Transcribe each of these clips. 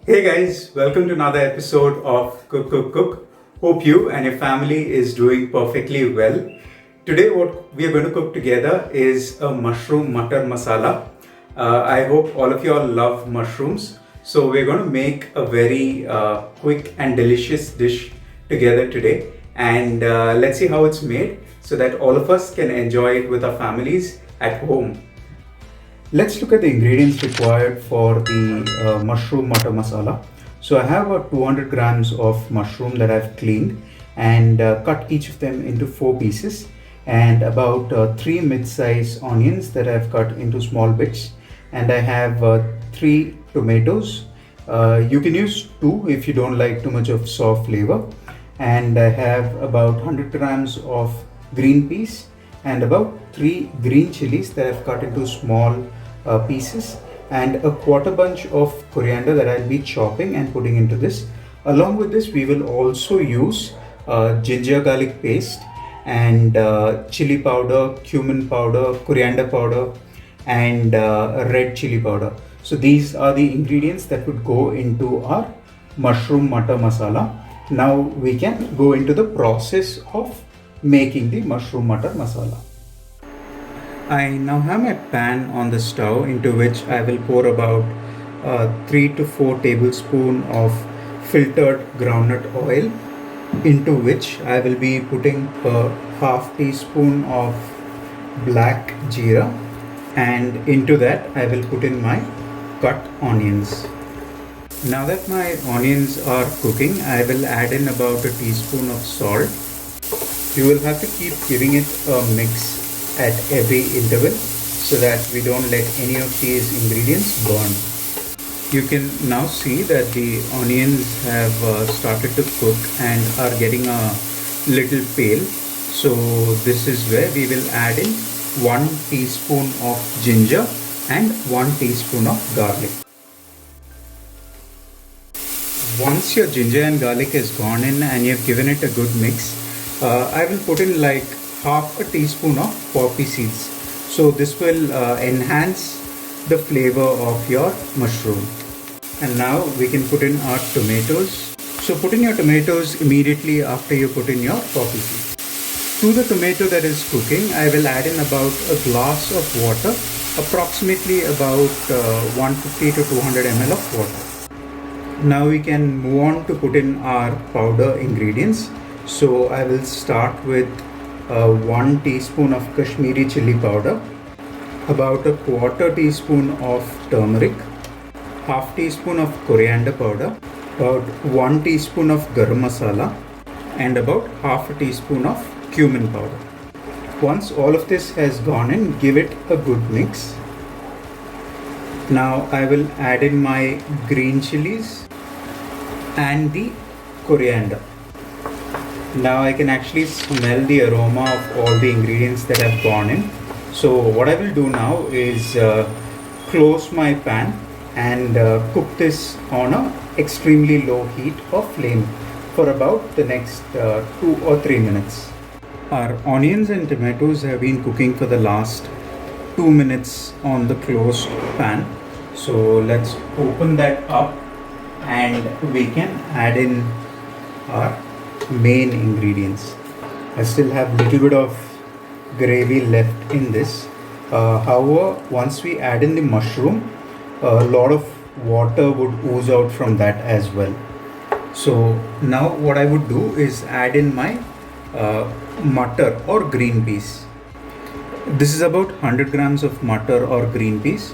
Hey guys, welcome to another episode of Cook Cook Cook. Hope you and your family is doing perfectly well. Today what we are going to cook together is a mushroom matar masala. I hope all of you all love mushrooms. So we're going to make a very quick and delicious dish together today. And let's see how it's made so that all of us can enjoy it with our families at home. Let's look at the ingredients required for the mushroom matar masala. So I have 200 grams of mushroom that I've cleaned and cut each of them into 4 pieces, and about 3 mid-size onions that I've cut into small bits, and I have 3 tomatoes. You can use 2 if you don't like too much of sour flavor, and I have about 100 grams of green peas and about 3 green chilies that I've cut into small pieces, and a quarter bunch of coriander that I'll be chopping and putting into this. Along with this, we will also use ginger garlic paste and chili powder, cumin powder, coriander powder, and red chili powder. So these are the ingredients that would go into our mushroom matar masala. Now we can go into the process of making the mushroom matar masala. I now have my pan on the stove, into which I will pour about 3 to 4 tablespoons of filtered groundnut oil, into which I will be putting a half teaspoon of black jeera, and into that I will put in my cut onions. Now that my onions are cooking, I will add in about a teaspoon of salt. You will have to keep giving it a mix at every interval so that we don't let any of these ingredients burn. You can now see that the onions have started to cook and are getting a little pale. So this is where we will add in 1 teaspoon of ginger and 1 teaspoon of garlic. Once your ginger and garlic has gone in and you've given it a good mix, I will put in like half a teaspoon of poppy seeds. So this will enhance the flavor of your mushroom. And now we can put in our tomatoes. So put in your tomatoes immediately after you put in your poppy seeds. To the tomato that is cooking, I will add in about a glass of water, approximately about 150 to 200 ml of water. Now we can move on to put in our powder ingredients. So I will start with 1 teaspoon of Kashmiri chili powder, about a quarter teaspoon of turmeric, half teaspoon of coriander powder, about 1 teaspoon of garam masala, and about half a teaspoon of cumin powder. Once all of this has gone in, give it a good mix. Now I will add in my green chilies and the coriander. Now I can actually smell the aroma of all the ingredients that have gone in. So what I will do now is close my pan and cook this on a extremely low heat or flame for about the next 2 or 3 minutes. Our onions and tomatoes have been cooking for the last 2 minutes on the closed pan. So let's open that up and we can add in our main ingredients. I still have a little bit of gravy left in this. However, once we add in the mushroom, a lot of water would ooze out from that as well. So now what I would do is add in my matar or green peas. This is about 100 grams of matar or green peas,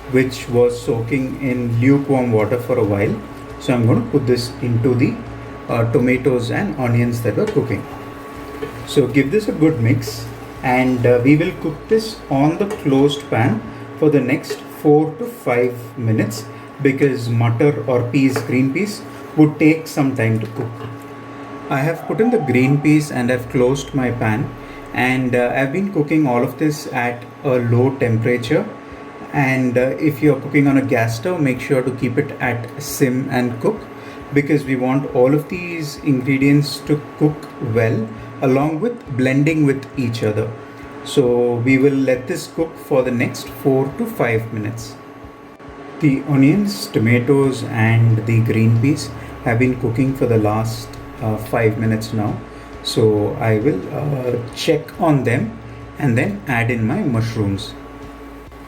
which was soaking in lukewarm water for a while. So I'm going to put this into the tomatoes and onions that were cooking. So give this a good mix, and we will cook this on the closed pan for the next 4 to 5 minutes, because matar or peas, green peas, would take some time to cook. I have put in the green peas and I've closed my pan, and I've been cooking all of this at a low temperature. And if you're cooking on a gas stove, make sure to keep it at sim and cook, because we want all of these ingredients to cook well along with blending with each other. So we will let this cook for the next 4 to 5 minutes. The onions, tomatoes, and the green peas have been cooking for the last 5 minutes now. So I will check on them and then add in my mushrooms.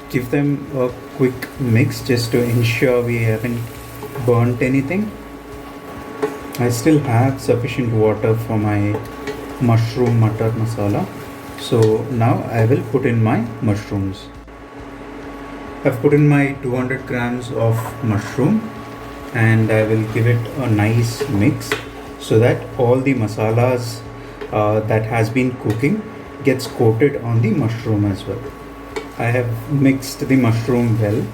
Give them a quick mix just to ensure we haven't burnt anything. I still have sufficient water for my mushroom matar masala. So now I will put in my mushrooms. I've put in my 200 grams of mushroom and I will give it a nice mix so that all the masalas that has been cooking gets coated on the mushroom as well. I have mixed the mushroom well.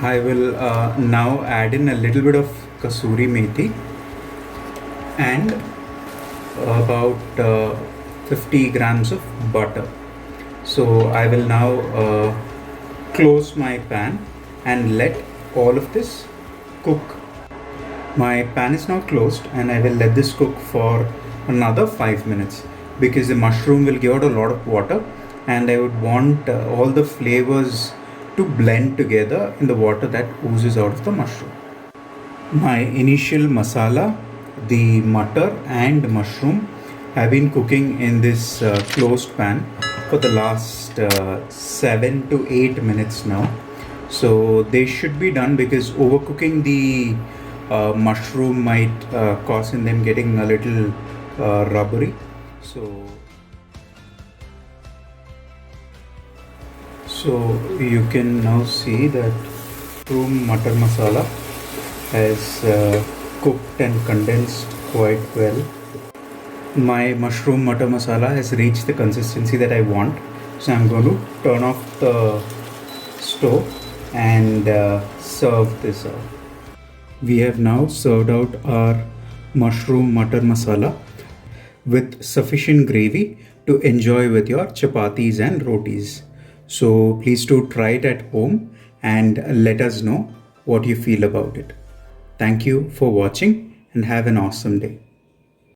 I will now add in a little bit of kasuri methi and about 50 grams of butter. So I will now close my pan and let all of this cook. My pan is now closed and I will let this cook for another 5 minutes because the mushroom will give out a lot of water and I would want all the flavors to blend together in the water that oozes out of the mushroom. My initial masala, the matar and mushroom have been cooking in this closed pan for the last 7 to 8 minutes now. So they should be done because overcooking the mushroom might cause in them getting a little rubbery. So you can now see that mushroom matar masala has cooked and condensed quite well. My mushroom matar masala has reached the consistency that I want. So I'm going to turn off the stove and serve this out. We have now served out our mushroom matar masala with sufficient gravy to enjoy with your chapatis and rotis. So please do try it at home and let us know what you feel about it. Thank you for watching and have an awesome day.